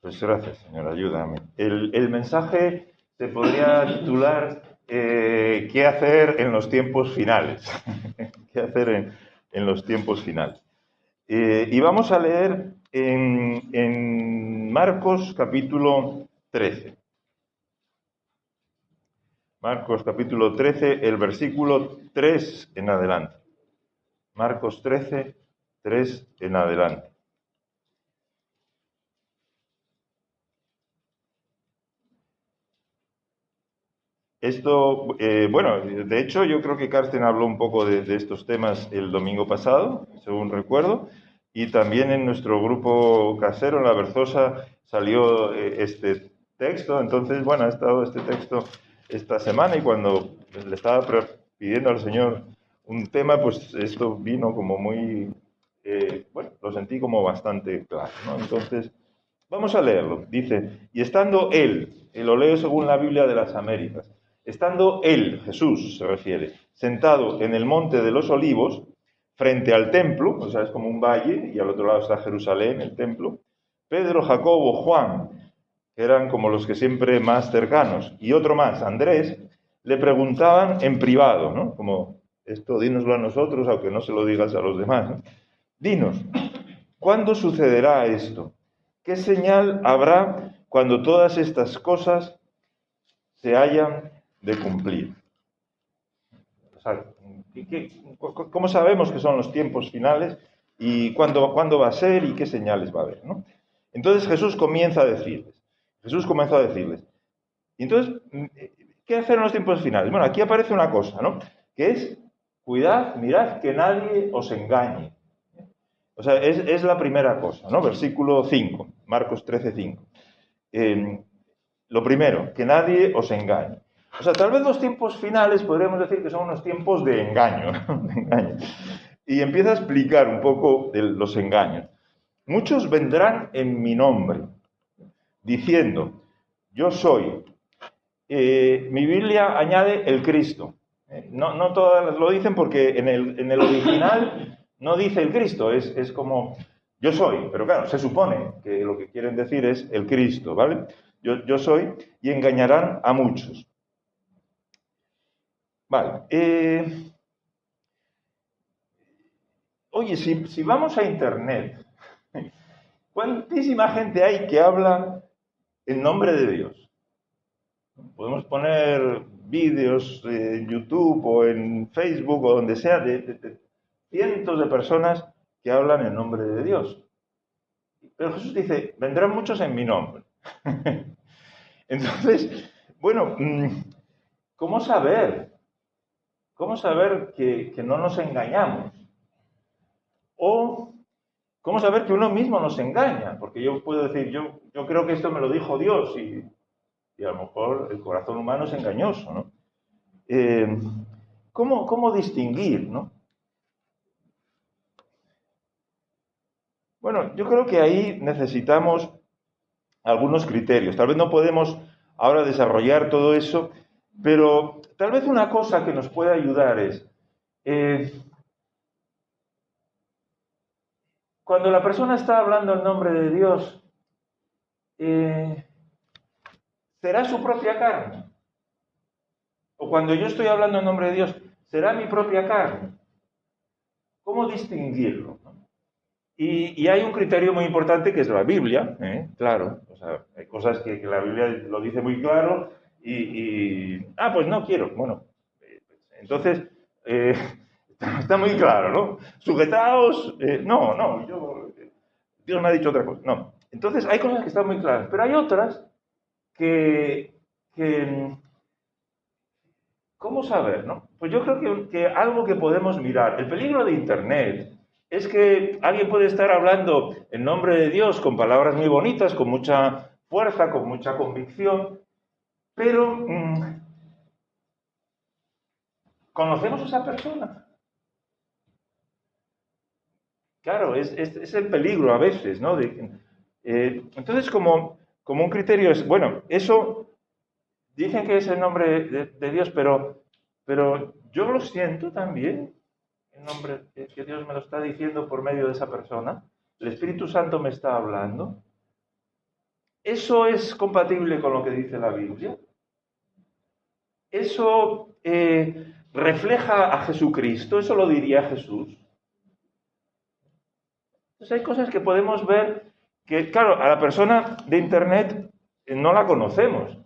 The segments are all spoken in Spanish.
Pues gracias, señor, ayúdame. El mensaje se podría titular ¿qué hacer en los tiempos finales? ¿Qué hacer en los tiempos finales? Y vamos a leer en Marcos capítulo 13. Marcos capítulo 13, el versículo 3 en adelante. Marcos 13, 3 en adelante. Esto, bueno, de hecho yo creo que Carsten habló un poco de estos temas el domingo pasado, según recuerdo, y también en nuestro grupo casero, en La Berzosa, salió este texto. Entonces, bueno, ha estado este texto esta semana y cuando le estaba pidiendo al Señor un tema, pues esto vino como muy, bueno, lo sentí como bastante claro, ¿no? Entonces, vamos a leerlo. Dice, y estando él, y lo leo según la Biblia de las Américas, estando él, Jesús se refiere, sentado en el monte de los olivos, frente al templo, o sea, es como un valle, y al otro lado está Jerusalén, el templo, Pedro, Jacobo, Juan, que eran como los que siempre más cercanos, y otro más, Andrés, le preguntaban en privado, ¿no? Como, esto dínoslo a nosotros, aunque no se lo digas a los demás, ¿no? Dinos, ¿cuándo sucederá esto? ¿Qué señal habrá cuando todas estas cosas se hayan de cumplir? O sea, ¿cómo sabemos que son los tiempos finales y cuándo va a ser y qué señales va a haber, ¿no? Entonces Jesús comienza a decirles. Jesús comenzó a decirles. Y entonces, ¿qué hacer en los tiempos finales? Bueno, aquí aparece una cosa, ¿no? Que es, cuidad, mirad que nadie os engañe. O sea, es la primera cosa, ¿no? Versículo 5, Marcos 13, 5. Lo primero, que nadie os engañe. O sea, tal vez los tiempos finales podríamos decir que son unos tiempos de engaño, ¿no? De engaño. Y empieza a explicar un poco los engaños. Muchos vendrán en mi nombre, diciendo, yo soy. Mi Biblia añade el Cristo. No todas lo dicen porque en el original no dice el Cristo, es como yo soy, pero claro, se supone que lo que quieren decir es el Cristo, ¿vale? Yo soy, y engañarán a muchos. Vale. Oye, si vamos a Internet, ¿cuántísima gente hay que habla en nombre de Dios? Podemos poner vídeos en YouTube o en Facebook o donde sea de cientos de personas que hablan en nombre de Dios. Pero Jesús dice, vendrán muchos en mi nombre. Entonces, bueno, ¿cómo saber? ¿Cómo saber que no nos engañamos? O, ¿cómo saber que uno mismo nos engaña? Porque yo puedo decir, yo creo que esto me lo dijo Dios y a lo mejor el corazón humano es engañoso, ¿no? ¿Cómo distinguir, no? Bueno, yo creo que ahí necesitamos algunos criterios. Tal vez no podemos ahora desarrollar todo eso, pero tal vez una cosa que nos puede ayudar es, cuando la persona está hablando en nombre de Dios, ¿será su propia carne? O cuando yo estoy hablando en nombre de Dios, ¿será mi propia carne? ¿Cómo distinguirlo? Y hay un criterio muy importante que es la Biblia, claro. O sea, hay cosas que la Biblia lo dice muy claro pues no quiero. Bueno, entonces, está muy claro, ¿no? Sujetaos, Dios me ha dicho otra cosa. No. Entonces, hay cosas que están muy claras, pero hay otras que ¿cómo saber, no? Pues yo creo que algo que podemos mirar, el peligro de Internet es que alguien puede estar hablando en nombre de Dios con palabras muy bonitas, con mucha fuerza, con mucha convicción, pero ¿conocemos a esa persona? Claro, es el peligro a veces, ¿no? Entonces, como un criterio es, bueno, eso dicen que es el nombre de Dios, pero yo lo siento también, el nombre que Dios me lo está diciendo por medio de esa persona. El Espíritu Santo me está hablando. ¿eso es compatible con lo que dice la Biblia? ¿Eso refleja a Jesucristo? ¿Eso lo diría Jesús? Entonces hay cosas que podemos ver que, claro, a la persona de Internet no la conocemos.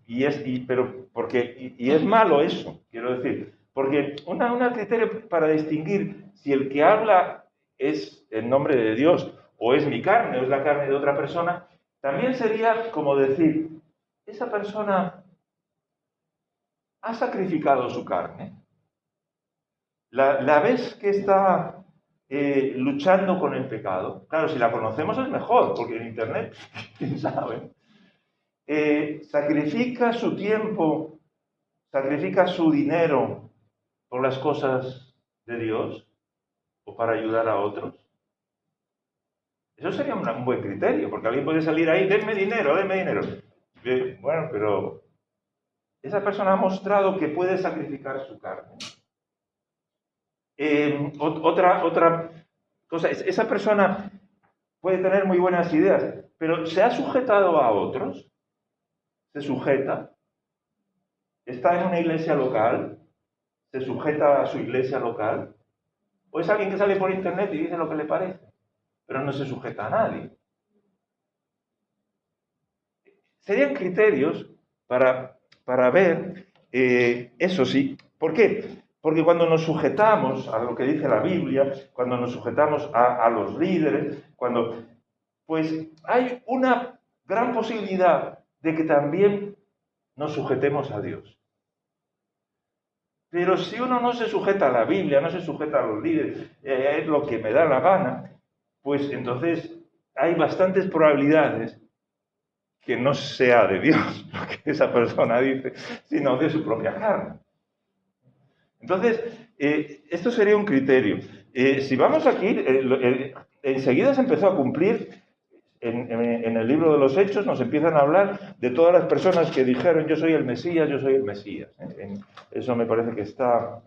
Y es malo eso, quiero decir. Porque un criterio para distinguir si el que habla es en nombre de Dios o es mi carne o es la carne de otra persona, también sería como decir, esa persona ha sacrificado su carne. La ves que está luchando con el pecado. Claro, si la conocemos es mejor, porque en Internet, quién sabe. Sacrifica su tiempo, sacrifica su dinero por las cosas de Dios o para ayudar a otros. Eso sería un buen criterio, porque alguien puede salir ahí, denme dinero, denme dinero. Bueno, pero esa persona ha mostrado que puede sacrificar su carne. Otra cosa, esa persona puede tener muy buenas ideas, pero ¿se ha sujetado a otros? ¿Se sujeta? ¿Está en una iglesia local? ¿Se sujeta a su iglesia local? ¿O es alguien que sale por internet y dice lo que le parece, pero no se sujeta a nadie? Serían criterios para ver eso sí. ¿Por qué? Porque cuando nos sujetamos a lo que dice la Biblia, cuando nos sujetamos a los líderes, pues hay una gran posibilidad de que también nos sujetemos a Dios. Pero si uno no se sujeta a la Biblia, no se sujeta a los líderes, es lo que me da la gana, pues entonces hay bastantes probabilidades que no sea de Dios lo que esa persona dice, sino de su propia carne. Entonces, esto sería un criterio. Si vamos aquí, enseguida se empezó a cumplir, en el libro de los Hechos nos empiezan a hablar de todas las personas que dijeron yo soy el Mesías, yo soy el Mesías. Eso me parece que está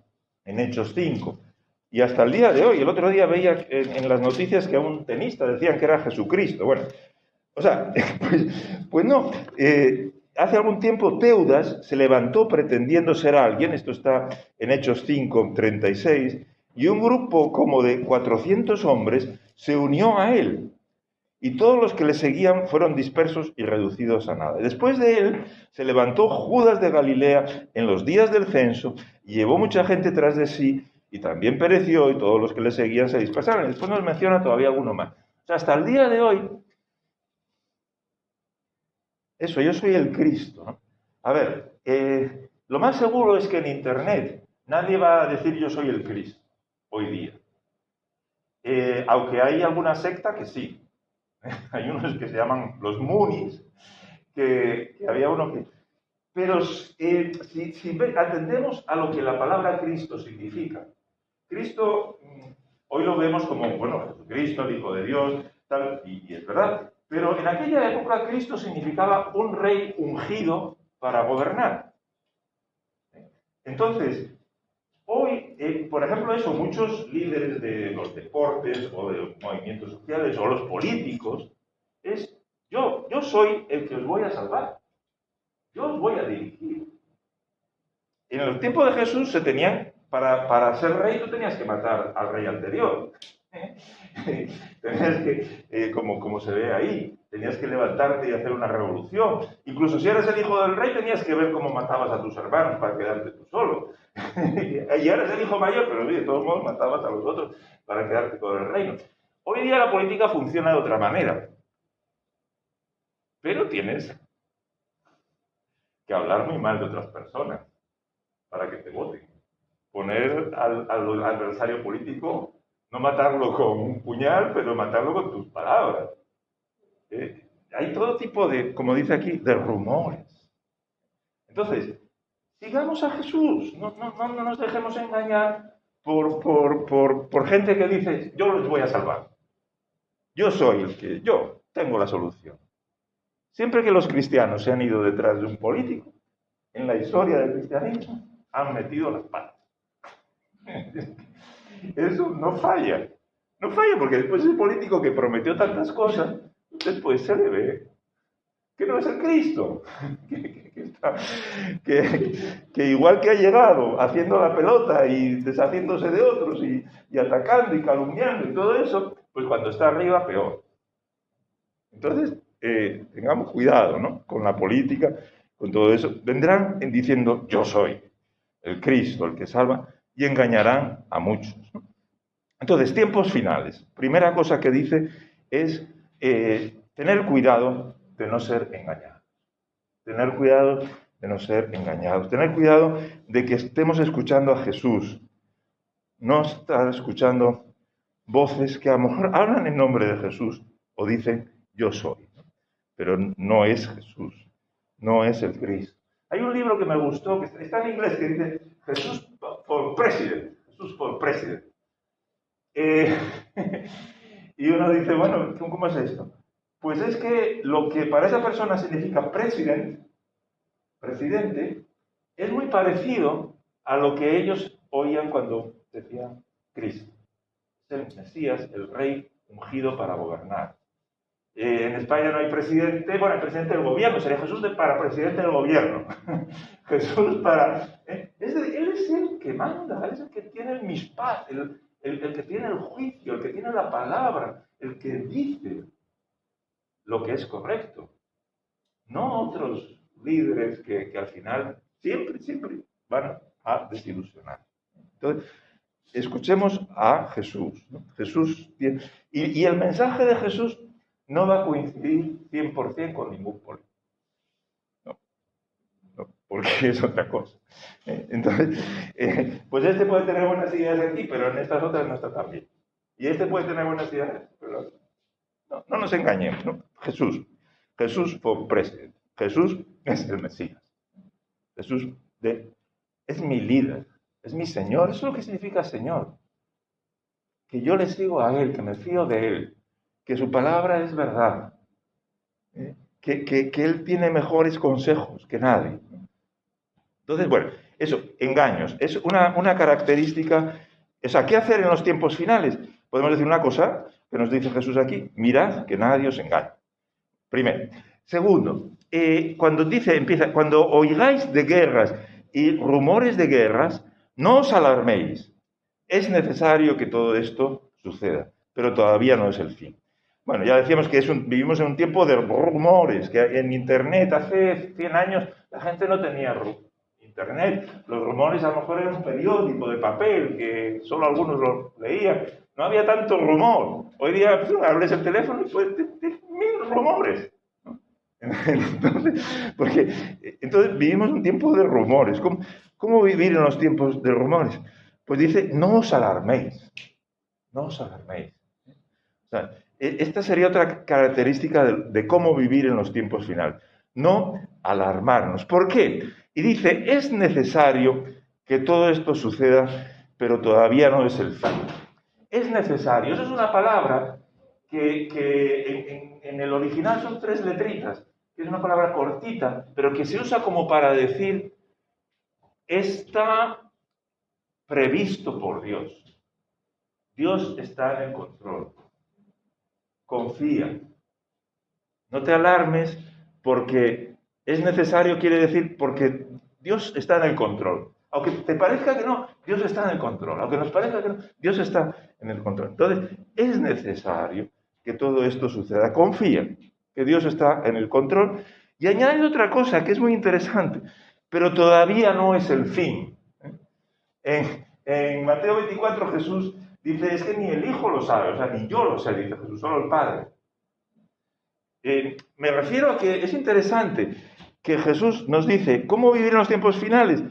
en Hechos 5. Y hasta el día de hoy, el otro día veía en las noticias que a un tenista decían que era Jesucristo. Bueno, o sea, pues no. Hace algún tiempo Teudas se levantó pretendiendo ser alguien, esto está en Hechos 5, 36, y un grupo como de 400 hombres se unió a él. Y todos los que le seguían fueron dispersos y reducidos a nada. Después de él se levantó Judas de Galilea en los días del censo y llevó mucha gente tras de sí y también pereció y todos los que le seguían se dispersaron. Y después nos menciona todavía alguno más. O sea, hasta el día de hoy, eso, yo soy el Cristo, ¿no? A ver, lo más seguro es que en Internet nadie va a decir yo soy el Cristo hoy día. Aunque hay alguna secta que sí. Hay unos que se llaman los Munis, que había uno que... Pero si atendemos a lo que la palabra Cristo significa, Cristo hoy lo vemos como, bueno, Jesucristo, el Hijo de Dios, tal, y es verdad. Pero en aquella época Cristo significaba un rey ungido para gobernar. Entonces, hoy, por ejemplo, eso, muchos líderes de los deportes o de movimientos sociales o los políticos, es yo soy el que os voy a salvar. Yo os voy a dirigir. En el tiempo de Jesús se tenían, para ser rey, tú tenías que matar al rey anterior. Tenías que, como se ve ahí, tenías que levantarte y hacer una revolución. Incluso si eres el hijo del rey, tenías que ver cómo matabas a tus hermanos para quedarte tú solo. Y eres el hijo mayor, pero de todos modos matabas a los otros para quedarte con el reino. Hoy día la política funciona de otra manera. Pero tienes que hablar muy mal de otras personas para que te voten. Poner al adversario político, no matarlo con un puñal, pero matarlo con tus palabras. Hay todo tipo de, como dice aquí, de rumores. Entonces, sigamos a Jesús, no nos dejemos engañar por gente que dice, yo los voy a salvar. Yo soy el que, yo tengo la solución. Siempre que los cristianos se han ido detrás de un político, en la historia del cristianismo, han metido las patas. Eso no falla. No falla porque después el político que prometió tantas cosas, después se le ve que no es el Cristo, que igual que ha llegado haciendo la pelota y deshaciéndose de otros y atacando y calumniando y todo eso, pues cuando está arriba peor. Entonces, tengamos cuidado, ¿no?, con la política, con todo eso. Vendrán diciendo, yo soy el Cristo, el que salva, y engañarán a muchos, ¿no? Entonces, tiempos finales. Primera cosa que dice es tener cuidado de no ser engañados. Tener cuidado de no ser engañados. Tener cuidado de que estemos escuchando a Jesús. No estar escuchando voces que a lo mejor hablan en nombre de Jesús o dicen yo soy, ¿no? Pero no es Jesús, no es el Cristo. Hay un libro que me gustó, que está en inglés, que dice Jesús for President. Jesús for President. Y uno dice, bueno, ¿cómo es esto? Pues es que lo que para esa persona significa presidente, es muy parecido a lo que ellos oían cuando decían Cristo. Es el Mesías, el rey ungido para gobernar. En España no hay presidente, bueno, el presidente del gobierno, sería Jesús para presidente del gobierno. Jesús para... él es el que manda, él es el que tiene el mispaz, el que tiene el juicio, el que tiene la palabra, el que dice lo que es correcto. No otros líderes que al final siempre van a desilusionar. Entonces, escuchemos a Jesús, ¿no? Jesús tiene, y el mensaje de Jesús no va a coincidir 100% con ningún político. No, porque es otra cosa. Entonces, pues este puede tener buenas ideas aquí, pero en estas otras no está tan bien. Y este puede tener buenas ideas, pero no nos engañemos, ¿no? Jesús fue presidente. Jesús es el Mesías. Jesús es mi líder, es mi Señor. Eso es lo que significa Señor. Que yo le sigo a Él, que me fío de Él, que su palabra es verdad, que Él tiene mejores consejos que nadie. Entonces, bueno, eso, engaños, es una característica. O sea, ¿qué hacer en los tiempos finales? Podemos decir una cosa que nos dice Jesús aquí: mirad que nadie os engañe. Primero. Segundo, cuando oigáis de guerras y rumores de guerras, no os alarméis. Es necesario que todo esto suceda, pero todavía no es el fin. Bueno, ya decíamos que vivimos en un tiempo de rumores, que en Internet hace 100 años la gente no tenía Internet. Los rumores a lo mejor eran un periódico de papel, que solo algunos lo leían. No había tanto rumor. Hoy día hables el teléfono y puedes decir 1000 rumores. Entonces vivimos un tiempo de rumores. ¿Cómo vivir en los tiempos de rumores? Pues dice, no os alarméis. No os alarméis. O sea, esta sería otra característica de cómo vivir en los tiempos finales. No alarmarnos. ¿Por qué? Y dice, es necesario que todo esto suceda, pero todavía no es el fin. Es necesario. Eso es una palabra que en el original son 3 letritas, que es una palabra cortita, pero que se usa como para decir, está previsto por Dios. Dios está en el control. Confía. No te alarmes porque es necesario, quiere decir, porque Dios está en el control. Aunque te parezca que no, Dios está en el control. Aunque nos parezca que no, Dios está en el control. Entonces, es necesario que todo esto suceda. Confía que Dios está en el control. Y añade otra cosa que es muy interesante, pero todavía no es el fin. En Mateo 24 Jesús dice, es que ni el Hijo lo sabe, o sea, ni yo lo sé, dice Jesús, solo el Padre. Me refiero a que es interesante que Jesús nos dice, ¿cómo vivir en los tiempos finales?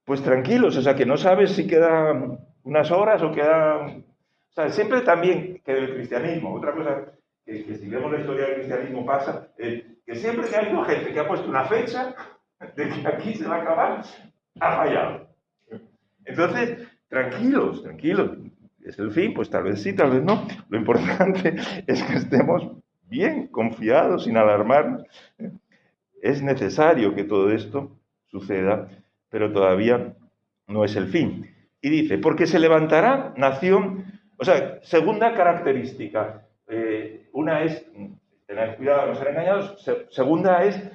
Pues tranquilos, o sea, que no sabes si quedan unas horas o quedan... O sea, siempre también que del cristianismo, otra cosa que si vemos la historia del cristianismo pasa, que siempre que ha habido gente que ha puesto una fecha de que aquí se va a acabar, ha fallado. Entonces, tranquilos, es el fin, pues tal vez sí, tal vez no. Lo importante es que estemos bien, confiados, sin alarmarnos. Es necesario que todo esto suceda, pero todavía no es el fin. Y dice, porque se levantará nación, o sea, segunda característica, una es, tener cuidado de no ser engañados. Segunda es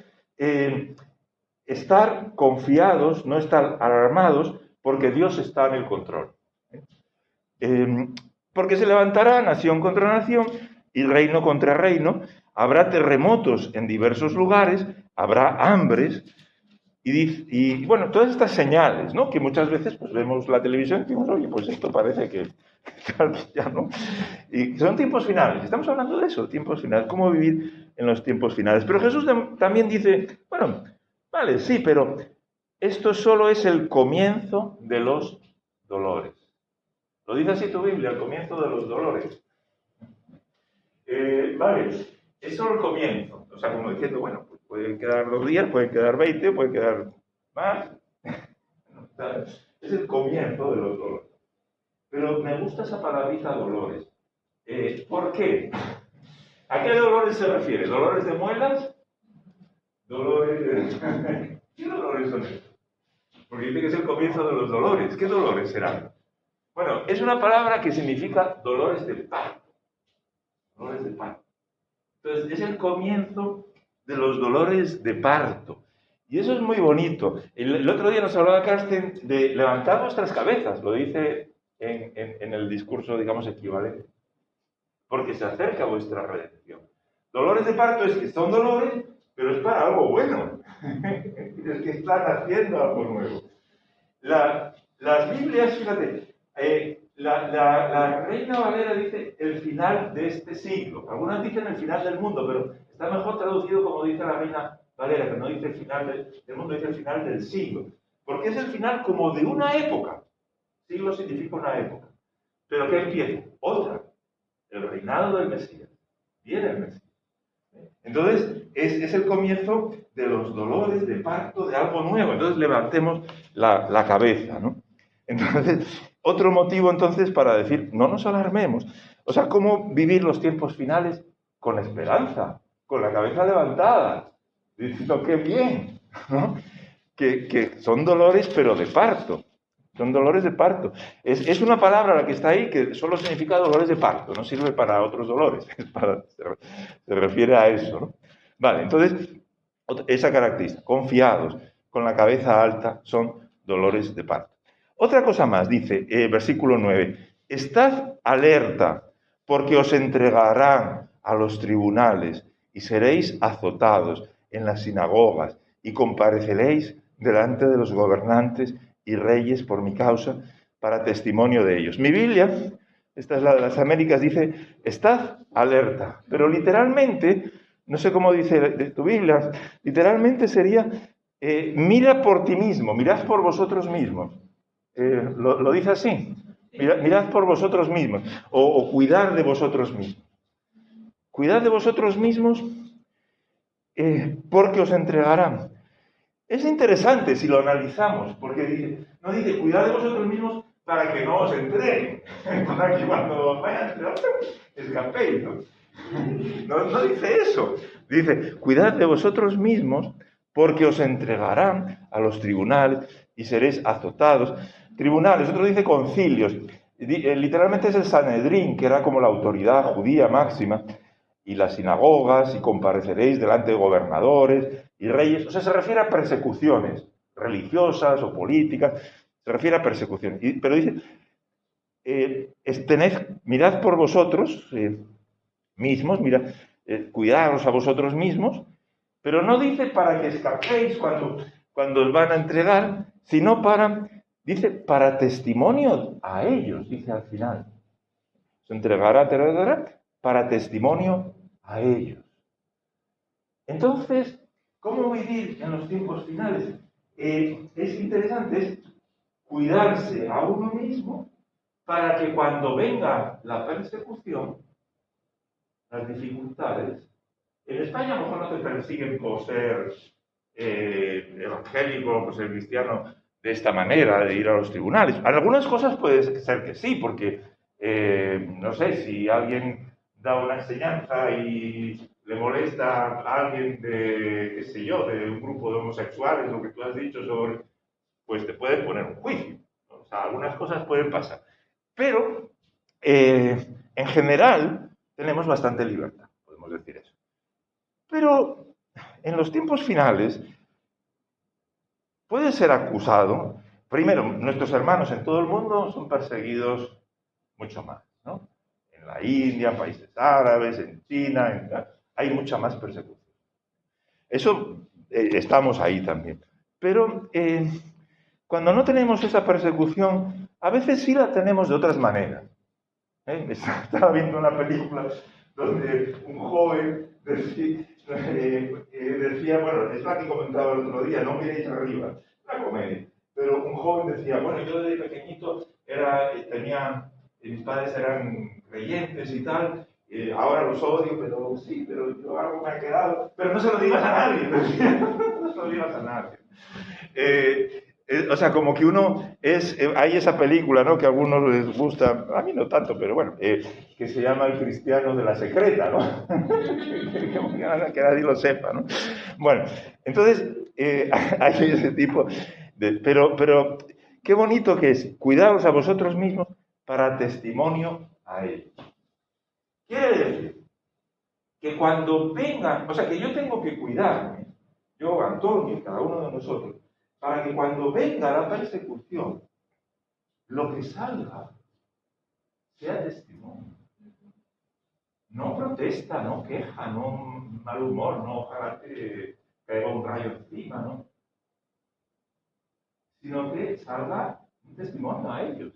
estar confiados, no estar alarmados, porque Dios está en el control. Porque se levantará nación contra nación y reino contra reino, habrá terremotos en diversos lugares, habrá hambres, y bueno, todas estas señales, ¿no? Que muchas veces pues, vemos la televisión y decimos, oye, pues esto parece que ya, ¿no? Y son tiempos finales, estamos hablando de eso, tiempos finales, cómo vivir en los tiempos finales. Pero Jesús también dice, bueno, vale, sí, pero esto solo es el comienzo de los dolores. Lo dice así tu Biblia, el comienzo de los dolores. Vale, es solo el comienzo. O sea, como diciendo, bueno, pues pueden quedar 2 días, pueden quedar 20, pueden quedar más. Es el comienzo de los dolores. Pero me gusta esa palabrita dolores. ¿Por qué? ¿A qué dolores se refiere? ¿Dolores de muelas? ¿Dolores de... ¿Qué dolores son estos? Porque dice que es el comienzo de los dolores. ¿Qué dolores serán? Bueno, es una palabra que significa dolores de parto. Dolores de parto. Entonces, es el comienzo de los dolores de parto. Y eso es muy bonito. El otro día nos hablaba Carsten de levantar vuestras cabezas, lo dice en el discurso, digamos, equivalente. Porque se acerca vuestra redención. Dolores de parto es que son dolores, pero es para algo bueno. Es que están haciendo algo nuevo. Las Biblias, fíjate, la Reina Valera dice el final de este siglo. Algunas dicen el final del mundo, pero está mejor traducido como dice la Reina Valera, que no dice el final del mundo, dice el final del siglo. Porque es el final como de una época. Siglo significa una época. Pero ¿qué empieza? Otra. El reinado del Mesías. Viene el Mesías. Entonces, es el comienzo de los dolores de parto de algo nuevo. Entonces, levantemos la cabeza, ¿no? Entonces, otro motivo entonces para decir, no nos alarmemos. O sea, ¿cómo vivir los tiempos finales? Con esperanza, con la cabeza levantada, diciendo qué bien, ¿no? Que son dolores pero de parto, son dolores de parto. Es una palabra la que está ahí que solo significa dolores de parto, no sirve para otros dolores, se refiere a eso, ¿no? Vale, entonces, esa característica, confiados, con la cabeza alta, son dolores de parto. Otra cosa más, dice, versículo 9, estad alerta, porque os entregarán a los tribunales y seréis azotados en las sinagogas y compareceréis delante de los gobernantes y reyes por mi causa para testimonio de ellos. Mi Biblia, esta es la de las Américas, dice, estad alerta, pero literalmente, no sé cómo dice de tu Biblia, literalmente sería, mira por ti mismo, mirad por vosotros mismos. Lo dice así, mirad por vosotros mismos, o cuidar de vosotros mismos. Cuidad de vosotros mismos porque os entregarán. Es interesante si lo analizamos, porque no dice cuidad de vosotros mismos para que no os entreguen, para que cuando vayan a entregar, escapéis, ¿no? No dice eso, dice cuidad de vosotros mismos porque os entregarán a los tribunales y seréis azotados. Tribunales, otro dice concilios, literalmente es el Sanedrín, que era como la autoridad judía máxima, y las sinagogas, y compareceréis delante de gobernadores y reyes. O sea, se refiere a persecuciones religiosas o políticas, se refiere a persecuciones. Pero dice, mirad por vosotros mismos, mirad, cuidaros a vosotros mismos, pero no dice para que escapéis cuando os van a entregar, sino dice, para testimonio a ellos, dice al final. Se entregará para testimonio a ellos. Entonces, ¿cómo vivir en los tiempos finales? Es interesante, es cuidarse a uno mismo para que cuando venga la persecución, las dificultades, en España a lo mejor no te persiguen por ser evangélico, por ser cristiano de esta manera, de ir a los tribunales. Algunas cosas puede ser que sí, porque, no sé, si alguien da una enseñanza y le molesta a alguien de, qué sé yo, de un grupo de homosexuales, lo que tú has dicho sobre, pues te pueden poner un juicio, ¿no? O sea, algunas cosas pueden pasar. Pero, en general, tenemos bastante libertad, podemos decir eso. Pero en los tiempos finales puede ser acusado. Primero, nuestros hermanos en todo el mundo son perseguidos mucho más, ¿no? En la India, en países árabes, en China, hay mucha más persecución. Eso estamos ahí también. Pero cuando no tenemos esa persecución, a veces sí la tenemos de otras maneras. Estaba viendo una película donde un joven decía, bueno, es la que comentaba el otro día, no miréis arriba, una comedia, pero un joven decía, bueno, yo desde pequeñito mis padres eran creyentes y tal, ahora los odio, pero sí, pero yo algo me ha quedado, pero no se lo digas a nadie, no se lo digas a nadie. O sea, como que hay esa película, ¿no? Que a algunos les gusta, a mí no tanto, pero bueno, que se llama El cristiano de la secreta, ¿no? Que nadie lo sepa, ¿no? Bueno, entonces, hay ese tipo pero qué bonito que es, cuidaos a vosotros mismos para testimonio a ellos. Quiere decir que cuando vengan, o sea, que yo tengo que cuidarme, yo, Antonio, cada uno de nosotros, para que cuando venga la persecución, lo que salga sea testimonio. No protesta, no queja, no mal humor, no ojalá te caiga un rayo encima, ¿no? Sino que salga un testimonio a ellos.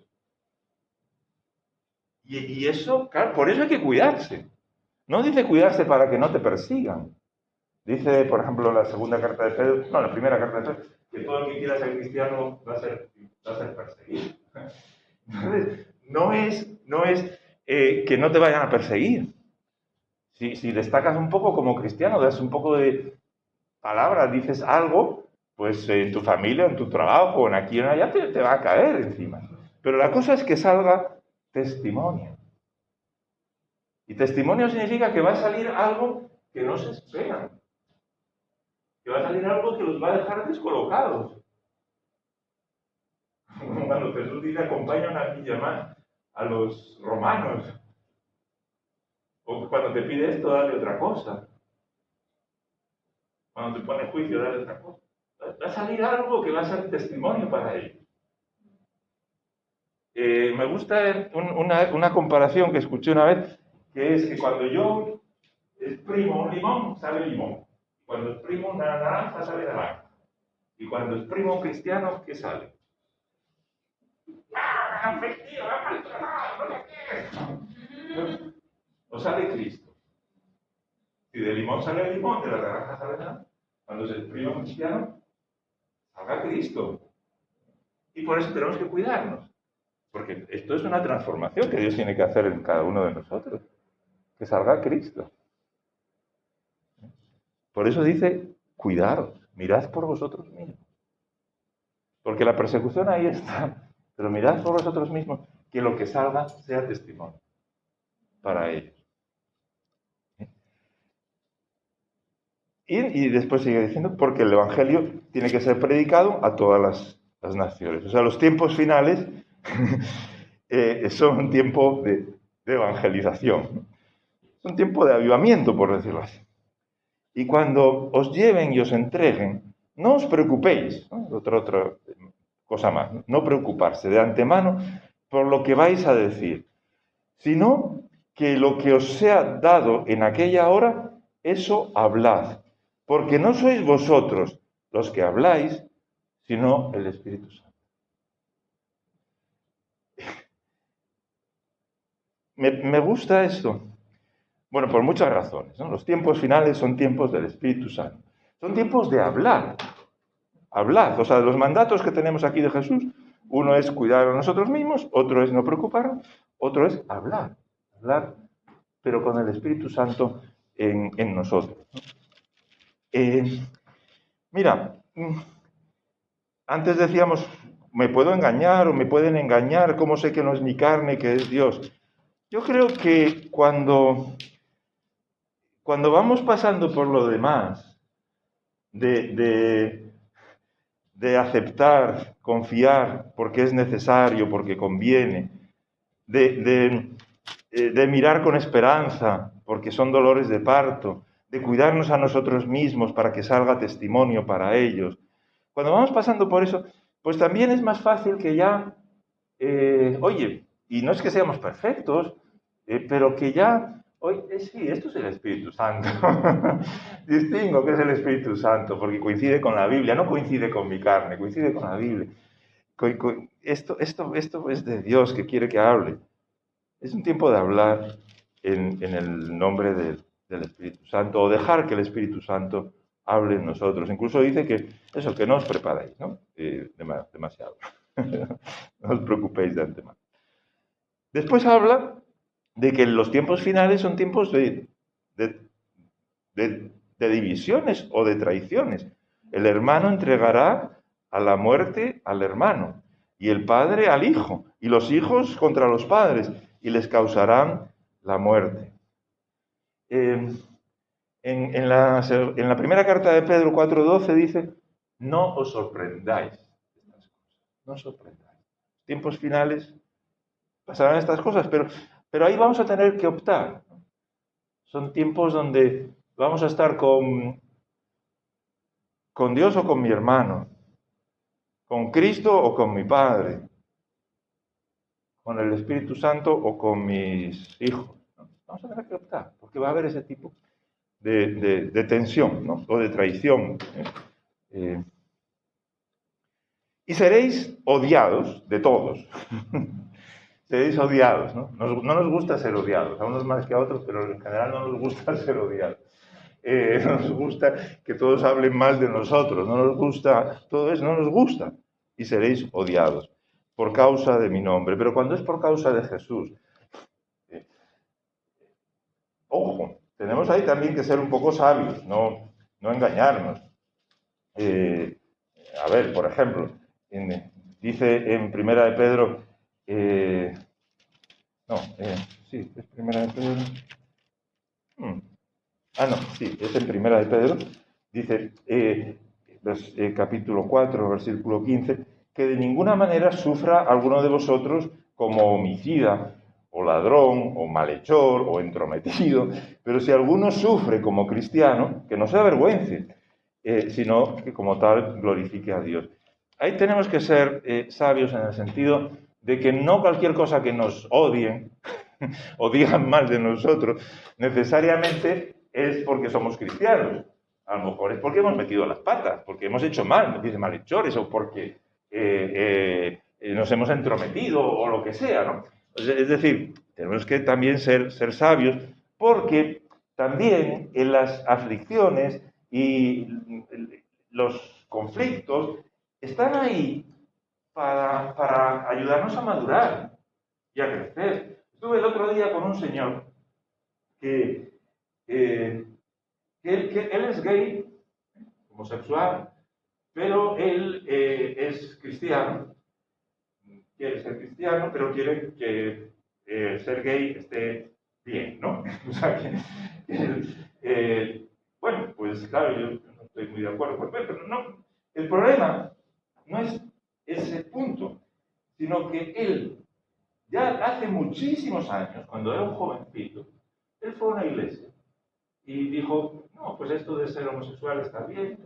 Y eso, claro, por eso hay que cuidarse. No dice cuidarse para que no te persigan. Dice, por ejemplo, la segunda carta de Pedro, no, la primera carta de Pedro, que todo el que quiera ser cristiano va a ser perseguido. Entonces, no es que no te vayan a perseguir. Si destacas un poco como cristiano, das un poco de palabras, dices algo, pues en tu familia, en tu trabajo, en aquí o en allá, te va a caer encima. Pero la cosa es que salga testimonio. Y testimonio significa que va a salir algo que no se espera. Que va a salir algo que los va a dejar descolocados. Cuando Jesús dice, acompaña una milla más a los romanos. O cuando te pide esto, dale otra cosa. Cuando te pone juicio, dale otra cosa. Va a salir algo que va a ser testimonio para ellos. Me gusta una comparación que escuché una vez, que es que cuando yo exprimo un limón, sale limón. Cuando exprimo una naranja, sale naranja. Y cuando exprimo un cristiano, ¿qué sale? O sale Cristo. Si de limón sale limón, de la naranja sale naranja. Cuando se exprime un cristiano, salga Cristo. Y por eso tenemos que cuidarnos. Porque esto es una transformación que Dios tiene que hacer en cada uno de nosotros. Que salga Cristo. Por eso dice, cuidaros, mirad por vosotros mismos. Porque la persecución ahí está. Pero mirad por vosotros mismos que lo que salga sea testimonio para ellos. Y después sigue diciendo, porque el Evangelio tiene que ser predicado a todas las naciones. O sea, los tiempos finales son un tiempo de evangelización. Es un tiempo de avivamiento, por decirlo así. Y cuando os lleven y os entreguen, no os preocupéis, ¿no? Otra cosa más, no preocuparse de antemano por lo que vais a decir, sino que lo que os sea dado en aquella hora, eso hablad, porque no sois vosotros los que habláis, sino el Espíritu Santo. Me gusta esto. Bueno, por muchas razones, ¿no? Los tiempos finales son tiempos del Espíritu Santo. Son tiempos de hablar. Hablad. O sea, los mandatos que tenemos aquí de Jesús, uno es cuidar a nosotros mismos, otro es no preocuparnos, otro es hablar. Hablar, pero con el Espíritu Santo en nosotros. Mira, antes decíamos, me puedo engañar o me pueden engañar, ¿cómo sé que no es mi carne, que es Dios? Yo creo que cuando vamos pasando por lo demás, de aceptar, confiar, porque es necesario, porque conviene, de mirar con esperanza, porque son dolores de parto, de cuidarnos a nosotros mismos para que salga testimonio para ellos. Cuando vamos pasando por eso, pues también es más fácil que ya, oye, y no es que seamos perfectos, pero que ya, oye, sí, esto es el Espíritu Santo. Distingo que es el Espíritu Santo, porque coincide con la Biblia, no coincide con mi carne, coincide con la Biblia. Esto es de Dios que quiere que hable. Es un tiempo de hablar en el nombre del Espíritu Santo o dejar que el Espíritu Santo hable en nosotros. Incluso dice que eso, que no os preparéis, ¿no? Demasiado. No os preocupéis de antemano. Después habla de que los tiempos finales son tiempos de, de divisiones o de traiciones. El hermano entregará a la muerte al hermano y el padre al hijo y los hijos contra los padres y les causarán la muerte. En la primera carta de Pedro 4:12 dice, no os sorprendáis. No os sorprendáis. Tiempos finales pasarán estas cosas, pero ahí vamos a tener que optar. Son tiempos donde vamos a estar con Dios o con mi hermano, con Cristo o con mi Padre, con el Espíritu Santo o con mis hijos. Vamos a tener que optar, porque va a haber ese tipo de tensión, ¿no? O de traición. Y seréis odiados de todos. Seréis odiados, ¿no? No nos gusta ser odiados, a unos más que a otros, pero en general no nos gusta ser odiados. No nos gusta que todos hablen mal de nosotros, no nos gusta todo eso, no nos gusta. Y seréis odiados por causa de mi nombre. Pero cuando es por causa de Jesús, ojo, tenemos ahí también que ser un poco sabios, no engañarnos. A ver, por ejemplo, dice en Primera de Pedro, sí, es Primera de Pedro. No, sí, es en Primera de Pedro. Dice, capítulo 4, versículo 15, que de ninguna manera sufra alguno de vosotros como homicida, o ladrón, o malhechor, o entrometido, pero si alguno sufre como cristiano, que no se avergüence, sino que como tal glorifique a Dios. Ahí tenemos que ser sabios en el sentido de que no cualquier cosa que nos odien o digan mal de nosotros necesariamente es porque somos cristianos. A lo mejor es porque hemos metido las patas, porque hemos hecho mal, dice malhechores, o porque nos hemos entrometido, o lo que sea, ¿no? Es decir, tenemos que también ser sabios, porque también en las aflicciones y los conflictos están ahí para ayudarnos a madurar y a crecer. Estuve el otro día con un señor que él es gay, homosexual, pero él es cristiano, quiere ser cristiano, pero quiere que ser gay esté bien, ¿no? O sea, bueno, pues claro, yo no estoy muy de acuerdo con él, pero no, el problema no es ese punto, sino que él, ya hace muchísimos años, cuando era un jovencito, él fue a una iglesia y dijo, no, pues esto de ser homosexual está bien.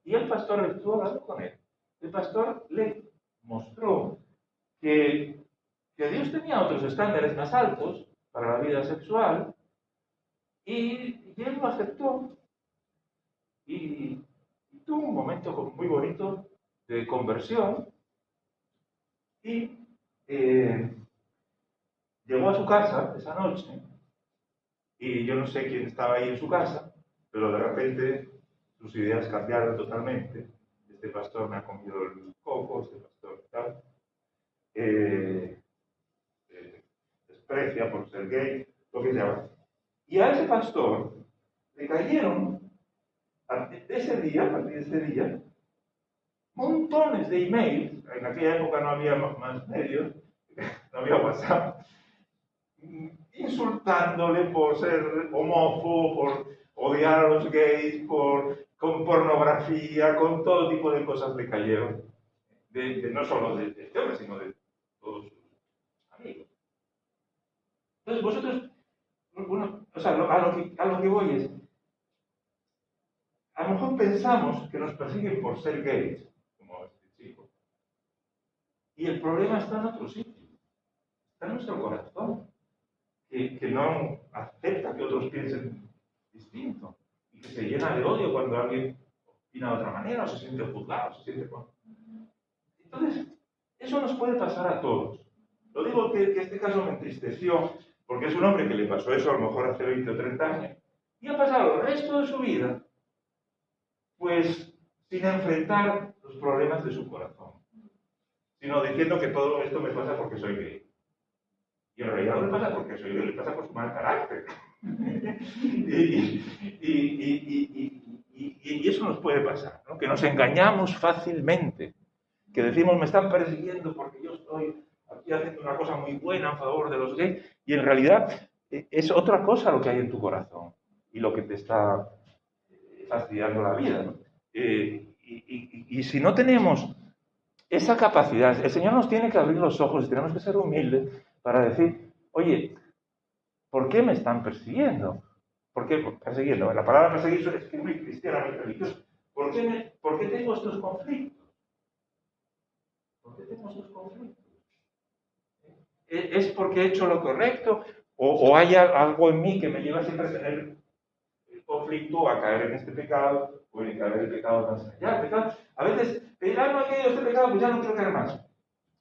Y el pastor estuvo hablando con él. El pastor le mostró que Dios tenía otros estándares más altos para la vida sexual y él lo aceptó y tuvo un momento muy bonito de conversión y llegó a su casa esa noche y yo no sé quién estaba ahí en su casa, pero de repente sus ideas cambiaron totalmente. Este pastor me ha comido el coco, este pastor tal. Desprecia por ser gay, lo que sea. Y a ese pastor le cayeron, a partir de ese día, montones de emails. En aquella época no había más medios, no había WhatsApp, insultándole por ser homófobo, por odiar a los gays, con pornografía, con todo tipo de cosas le cayeron. No solo de este hombre, sino de todos sus amigos. Entonces vosotros, bueno, o sea, a lo que voy es, a lo mejor pensamos que nos persiguen por ser gays, como este chico. Y el problema está en otro sitio. Está en nuestro corazón. Que no acepta que otros piensen distinto. Y que se llena de odio cuando alguien opina de otra manera, o se siente juzgado, o se siente... Entonces, eso nos puede pasar a todos. Lo digo que este caso me entristeció, porque es un hombre que le pasó eso a lo mejor hace 20 o 30 años, y ha pasado el resto de su vida, pues, sin enfrentar los problemas de su corazón, sino diciendo que todo esto me pasa porque soy gay. Y en realidad no le pasa porque soy gay, le pasa por su mal carácter. Y eso nos puede pasar, ¿no? Que nos engañamos fácilmente, que decimos, me están persiguiendo porque yo estoy aquí haciendo una cosa muy buena a favor de los gays, y en realidad es otra cosa lo que hay en tu corazón y lo que te está fastidiando la vida, ¿no? Y si no tenemos esa capacidad, el Señor nos tiene que abrir los ojos y tenemos que ser humildes para decir, oye, ¿por qué me están persiguiendo? ¿Por qué persiguiendo? La palabra perseguir es que es muy cristiana, muy religiosa. ¿Por qué tengo estos conflictos? ¿Por qué tengo estos conflictos? ¿Es porque he hecho lo correcto? ¿O hay algo en mí que me lleva siempre a tener el conflicto, a caer en este pecado, o en caer en el pecado más allá? A veces, no he caído en este pecado, pues ya no quiero caer más.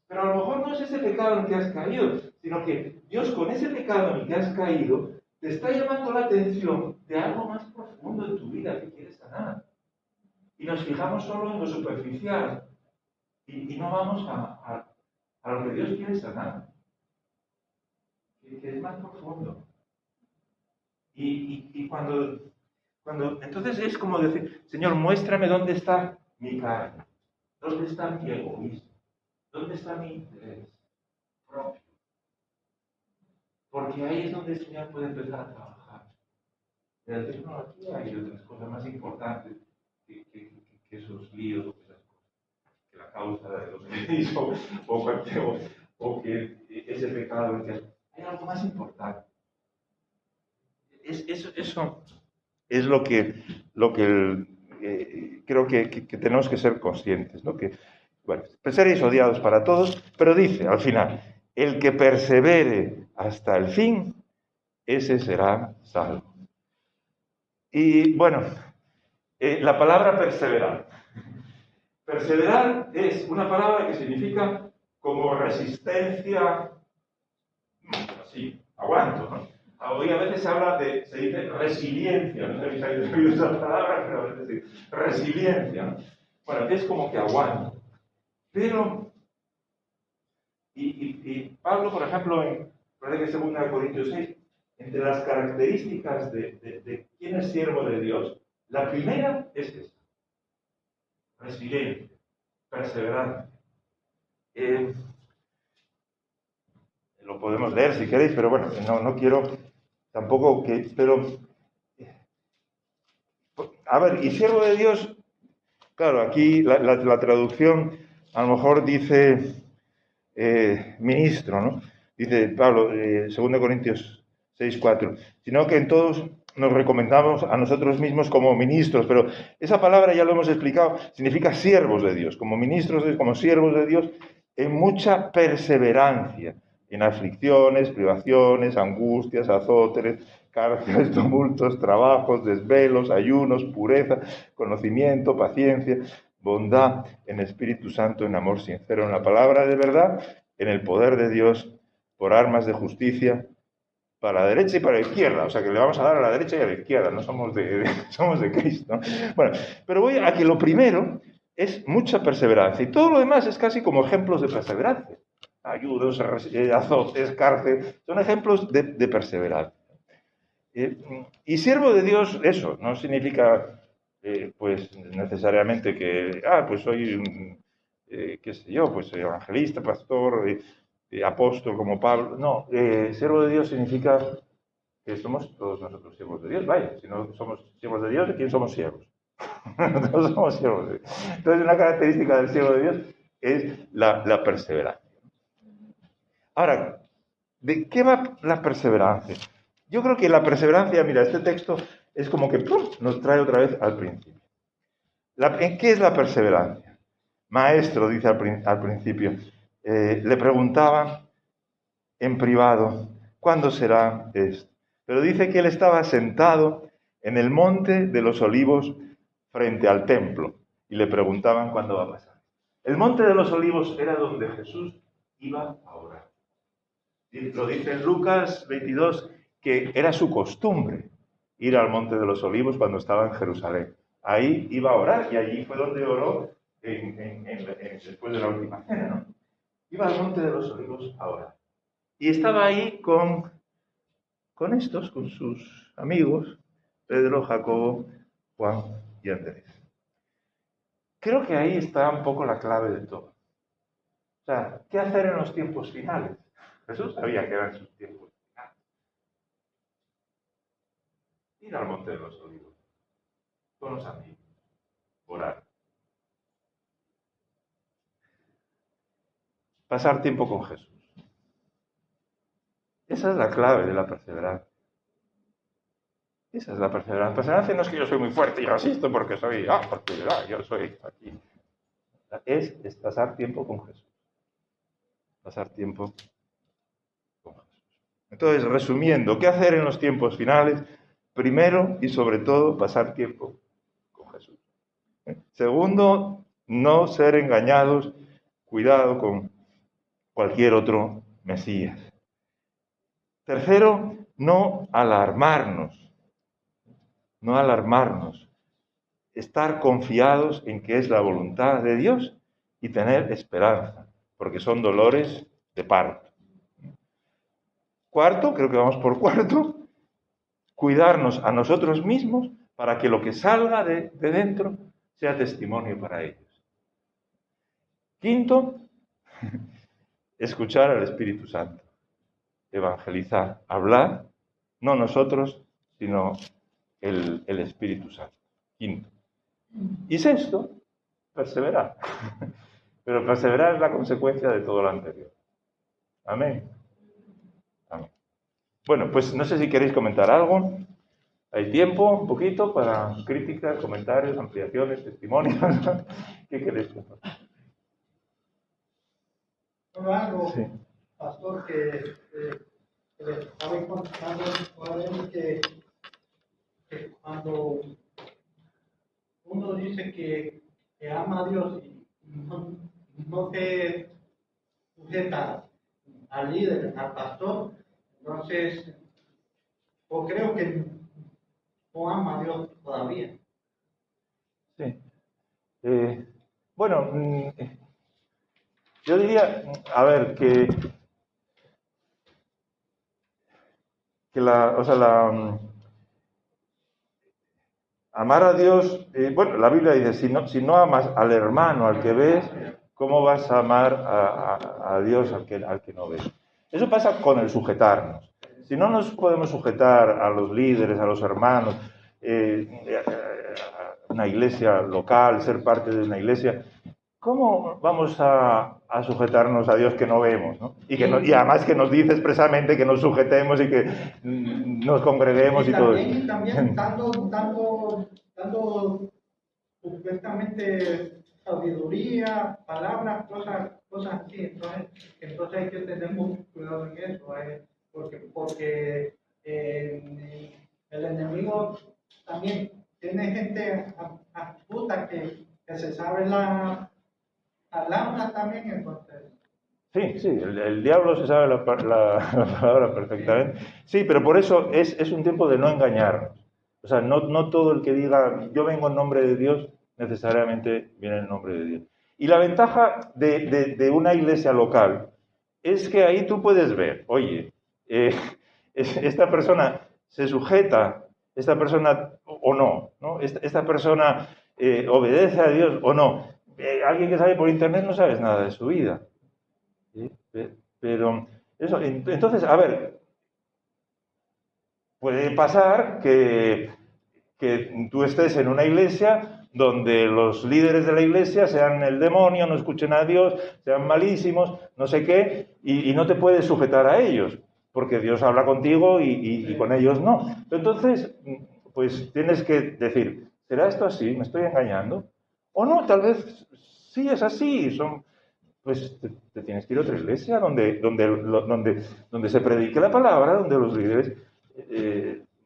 Pero a lo mejor no es ese pecado en el que has caído, sino que Dios con ese pecado en el que has caído te está llamando la atención de algo más profundo en tu vida que quieres sanar. Y nos fijamos solo en lo superficial y no vamos a lo que Dios quiere sanar, que es más profundo. Y cuando entonces es como decir, Señor, muéstrame dónde está mi carne, dónde está mi egoísmo, dónde está mi interés propio. Porque ahí es donde el Señor puede empezar a trabajar. En la tecnología hay otras cosas más importantes que esos líos, o que esas cosas, que la causa de los gays o que ese pecado. Hay algo más importante. Eso es lo que creo que tenemos que ser conscientes, ¿no? Que, bueno, seréis odiados para todos, pero dice al final, el que persevere hasta el fin, ese será salvo. Y bueno, la palabra perseverar. Perseverar es una palabra que significa como resistencia, así, aguanto, ¿no? Hoy a veces se dice resiliencia, no sé si habéis oído esa palabra, pero a veces sí, resiliencia, ¿no? Bueno, es como que aguanto. Pero, y Pablo, por ejemplo, parece que 2 Corintios 6, entre las características de quién es siervo de Dios, la primera es esta: resiliencia, perseverancia. Lo podemos leer si queréis, pero bueno, no quiero tampoco que... Pero, a ver, y siervo de Dios, claro, aquí la traducción a lo mejor dice ministro, ¿no? Dice Pablo, 2 Corintios 6:4, sino que en todos nos recomendamos a nosotros mismos como ministros, pero esa palabra ya lo hemos explicado, significa siervos de Dios, como ministros, como siervos de Dios, en mucha perseverancia, en aflicciones, privaciones, angustias, azotes, cárceles, tumultos, trabajos, desvelos, ayunos, pureza, conocimiento, paciencia, bondad, en Espíritu Santo, en amor sincero, en la palabra de verdad, en el poder de Dios, por armas de justicia, para la derecha y para la izquierda. O sea, que le vamos a dar a la derecha y a la izquierda, no somos de Cristo. Bueno, pero voy a que lo primero es mucha perseverancia, y todo lo demás es casi como ejemplos de perseverancia. Ayudos, azotes, cárcel, son ejemplos de perseverancia. Y siervo de Dios, eso, no significa, pues, necesariamente que, pues soy un, qué sé yo, pues evangelista, pastor, apóstol como Pablo. No, siervo de Dios significa que somos todos nosotros siervos de Dios. Vaya, si no somos siervos de Dios, ¿de quién somos siervos? Todos somos siervos de Dios. Entonces, una característica del siervo de Dios es la perseverancia. Ahora, ¿de qué va la perseverancia? Yo creo que la perseverancia, mira, este texto es como que ¡pum!, nos trae otra vez al principio. ¿En qué es la perseverancia? Maestro, dice al principio, le preguntaban en privado, ¿cuándo será esto? Pero dice que él estaba sentado en el monte de los olivos frente al templo y le preguntaban cuándo va a pasar. El monte de los olivos era donde Jesús iba a orar. Lo dice en Lucas 22, que era su costumbre ir al monte de los olivos cuando estaba en Jerusalén. Ahí iba a orar y allí fue donde oró después de la última cena, ¿no? Iba al monte de los olivos a orar. Y estaba ahí con sus amigos, Pedro, Jacobo, Juan y Andrés. Creo que ahí está un poco la clave de todo. O sea, ¿qué hacer en los tiempos finales? Jesús sabía que eran sus tiempos finales. Ir al monte de los olivos, con los amigos, orar. Pasar tiempo con Jesús. Esa es la clave de la perseverancia. Esa es la perseverancia. Perseverancia no es que yo soy muy fuerte y resisto porque yo soy aquí. Es pasar tiempo con Jesús. Pasar tiempo con Jesús. Entonces, resumiendo, ¿qué hacer en los tiempos finales? Primero y sobre todo, pasar tiempo con Jesús. Segundo, no ser engañados. Cuidado con cualquier otro Mesías. Tercero, no alarmarnos. No alarmarnos. Estar confiados en que es la voluntad de Dios y tener esperanza, porque son dolores de parto. Cuarto, creo que vamos por cuarto, cuidarnos a nosotros mismos para que lo que salga de dentro sea testimonio para ellos. Quinto, escuchar al Espíritu Santo, evangelizar, hablar, no nosotros, sino el Espíritu Santo. Quinto. Y sexto, perseverar. Pero perseverar es la consecuencia de todo lo anterior. Amén. Amén. Bueno, pues no sé si queréis comentar algo. Hay tiempo, un poquito, para críticas, comentarios, ampliaciones, testimonios. ¿Qué queréis comentar? Bueno, algo, Sí. pastor, que le estaba contando que cuando uno dice que ama a Dios y no se sujeta al líder, al pastor, entonces, yo creo que no ama a Dios todavía. Sí. Bueno, yo diría, a ver, que amar a Dios, bueno, la Biblia dice, si no amas al hermano, al que ves, ¿cómo vas a amar a Dios al que no ves? Eso pasa con el sujetarnos. Si no nos podemos sujetar a los líderes, a los hermanos, a una iglesia local, ser parte de una iglesia, ¿cómo vamos a sujetarnos a Dios que no vemos, ¿no? Y además que nos dice expresamente que nos sujetemos y que nos congreguemos y todo eso. Y también dando supuestamente sabiduría, palabras, cosas así. Entonces hay que tener mucho cuidado en eso, porque el enemigo también tiene gente astuta que se sabe la palabra también, entonces. Sí, el diablo se sabe la palabra perfectamente. Sí, pero por eso es un tiempo de no engañarnos. O sea, no todo el que diga yo vengo en nombre de Dios, necesariamente viene en nombre de Dios. Y la ventaja de una iglesia local es que ahí tú puedes ver, oye, esta persona se sujeta, esta persona o no, ¿no? Esta persona obedece a Dios o no. Alguien que sabe por internet no sabes nada de su vida. ¿Sí? Pero eso, entonces, a ver, puede pasar que tú estés en una iglesia donde los líderes de la iglesia sean el demonio, no escuchen a Dios, sean malísimos, no sé qué, y no te puedes sujetar a ellos, porque Dios habla contigo y con ellos no. Entonces, pues tienes que decir, ¿será esto así? ¿Me estoy engañando? O no, tal vez sí es así, pues te tienes que ir a otra iglesia donde se predique la palabra, donde los líderes,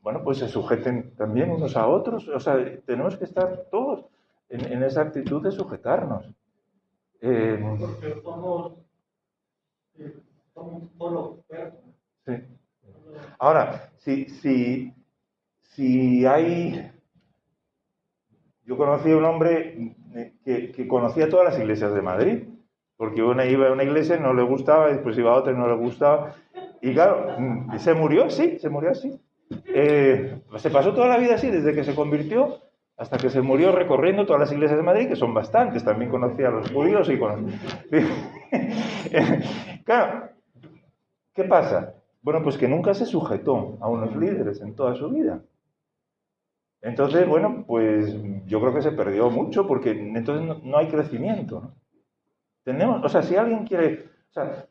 bueno, pues se sujeten también unos a otros. O sea, tenemos que estar todos en esa actitud de sujetarnos. Porque somos un solo cuerpo. Sí. Ahora, si hay... Yo conocí a un hombre que conocía todas las iglesias de Madrid, porque iba a una iglesia, no le gustaba, y después iba a otra y no le gustaba. Y claro, se murió así. Se pasó toda la vida así, desde que se convirtió hasta que se murió recorriendo todas las iglesias de Madrid, que son bastantes. También conocía a los judíos y Claro, ¿qué pasa? Bueno, pues que nunca se sujetó a unos líderes en toda su vida. Entonces, bueno, pues yo creo que se perdió mucho porque entonces no hay crecimiento, ¿no? O sea, si alguien quiere, o sea,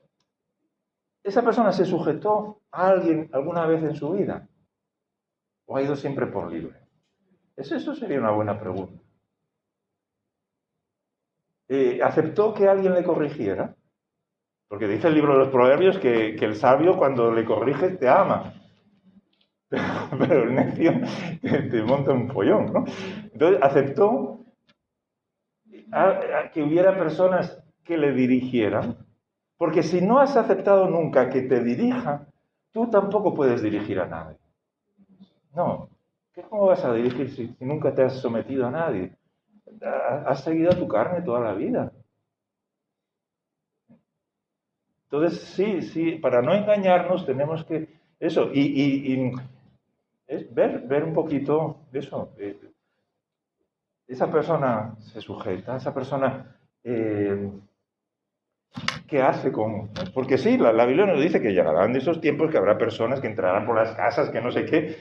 ¿esa persona se sujetó a alguien alguna vez en su vida? ¿O ha ido siempre por libre? Eso sería una buena pregunta. ¿Aceptó que alguien le corrigiera? Porque dice el libro de los Proverbios que el sabio cuando le corrige te ama. Pero el necio te monta un follón, ¿no? Entonces, ¿aceptó a que hubiera personas que le dirigieran? Porque si no has aceptado nunca que te dirija, tú tampoco puedes dirigir a nadie. No. ¿Cómo vas a dirigir si nunca te has sometido a nadie? Has seguido a tu carne toda la vida. Entonces, sí, para no engañarnos tenemos que... Eso, y es ver un poquito eso. Esa persona se sujeta, esa persona... ¿qué hace con...? Porque sí, la Biblia nos dice que llegarán esos tiempos que habrá personas que entrarán por las casas, que no sé qué.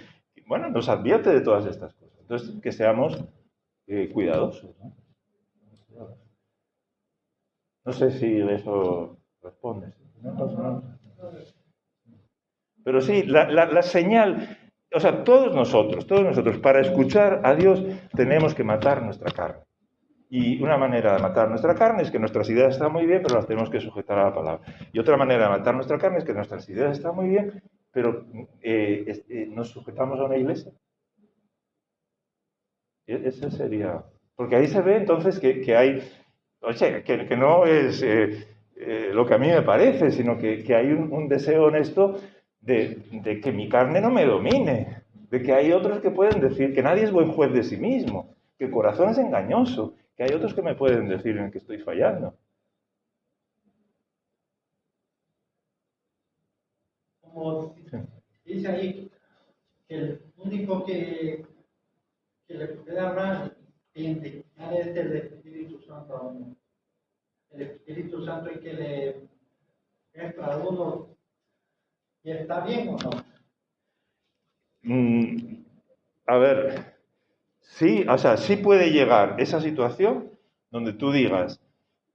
Bueno, nos advierte de todas estas cosas. Entonces, que seamos cuidadosos, ¿no? No sé si eso respondes. No. Pero sí, la señal, o sea, todos nosotros, para escuchar a Dios tenemos que matar nuestra carne. Y una manera de matar nuestra carne es que nuestras ideas están muy bien, pero las tenemos que sujetar a la palabra. Y otra manera de matar nuestra carne es que nuestras ideas están muy bien, pero nos sujetamos a una iglesia. Ese sería... Porque ahí se ve entonces que hay... O sea, que no es lo que a mí me parece, sino que hay un deseo honesto de que mi carne no me domine, de que hay otros que pueden decir que nadie es buen juez de sí mismo, que el corazón es engañoso, que hay otros que me pueden decir en que estoy fallando. Como dice ahí, que el único que le puede hablar y indicar es el Espíritu Santo a uno. El Espíritu Santo es que le muestra a uno y está bien o no. A ver, sí, o sea, sí puede llegar esa situación donde tú digas,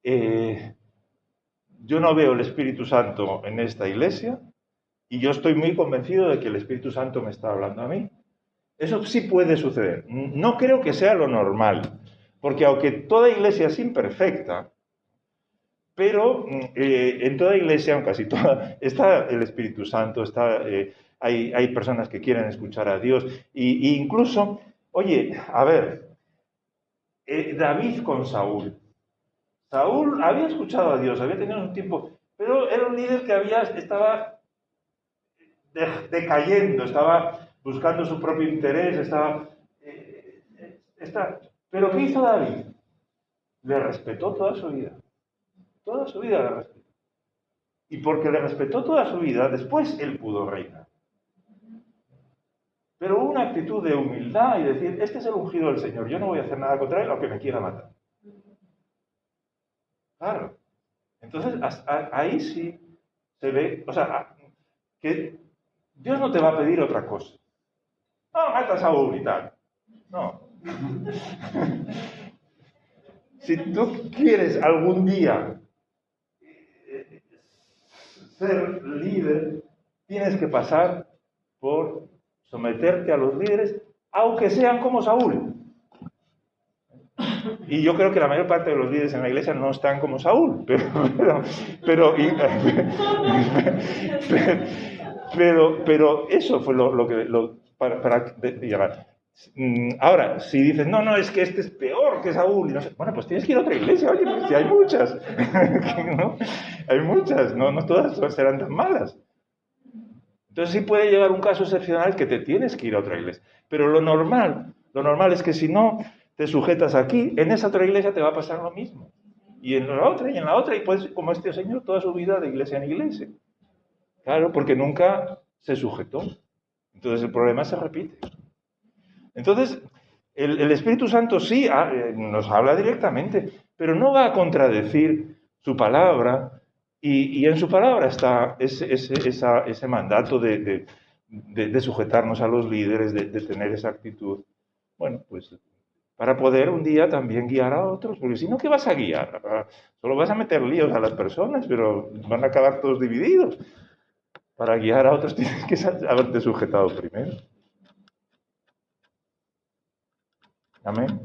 yo no veo el Espíritu Santo en esta iglesia y yo estoy muy convencido de que el Espíritu Santo me está hablando a mí. Eso sí puede suceder. No creo que sea lo normal, porque aunque toda iglesia es imperfecta, pero en toda iglesia, en casi toda, está el Espíritu Santo, hay personas que quieren escuchar a Dios, y incluso, oye, a ver, David con Saúl. Saúl había escuchado a Dios, había tenido un tiempo, pero era un líder que estaba decayendo, estaba buscando su propio interés, Pero ¿qué hizo David? Le respetó toda su vida. Toda su vida le respetó. Y porque le respetó toda su vida, después él pudo reinar. Pero hubo una actitud de humildad y decir, este es el ungido del Señor, yo no voy a hacer nada contra él aunque me quiera matar. Claro. Entonces, ahí sí se ve, o sea, que Dios no te va a pedir otra cosa. No, mata a Saúl y tal. No. Si tú quieres algún día ser líder, tienes que pasar por someterte a los líderes, aunque sean como Saúl. Y yo creo que la mayor parte de los líderes en la iglesia no están como Saúl, pero eso fue lo que para llegar. Ahora, si dices, no, es que este es peor que Saúl, no sé, bueno, pues tienes que ir a otra iglesia, oye, pues si hay muchas, ¿no? Hay muchas, no todas serán tan malas. Entonces sí puede llegar un caso excepcional que te tienes que ir a otra iglesia, pero lo normal es que si no te sujetas aquí, en esa otra iglesia te va a pasar lo mismo. Y en la otra, y pues como este señor toda su vida de iglesia en iglesia. Claro, porque nunca se sujetó. Entonces el problema se repite. Entonces, el Espíritu Santo sí nos habla directamente, pero no va a contradecir su palabra, y en su palabra está ese mandato de sujetarnos a los líderes, de tener esa actitud. Bueno, pues para poder un día también guiar a otros, porque si no, ¿qué vas a guiar? Solo vas a meter líos a las personas, pero van a acabar todos divididos. Para guiar a otros tienes que haberte sujetado primero. Amén.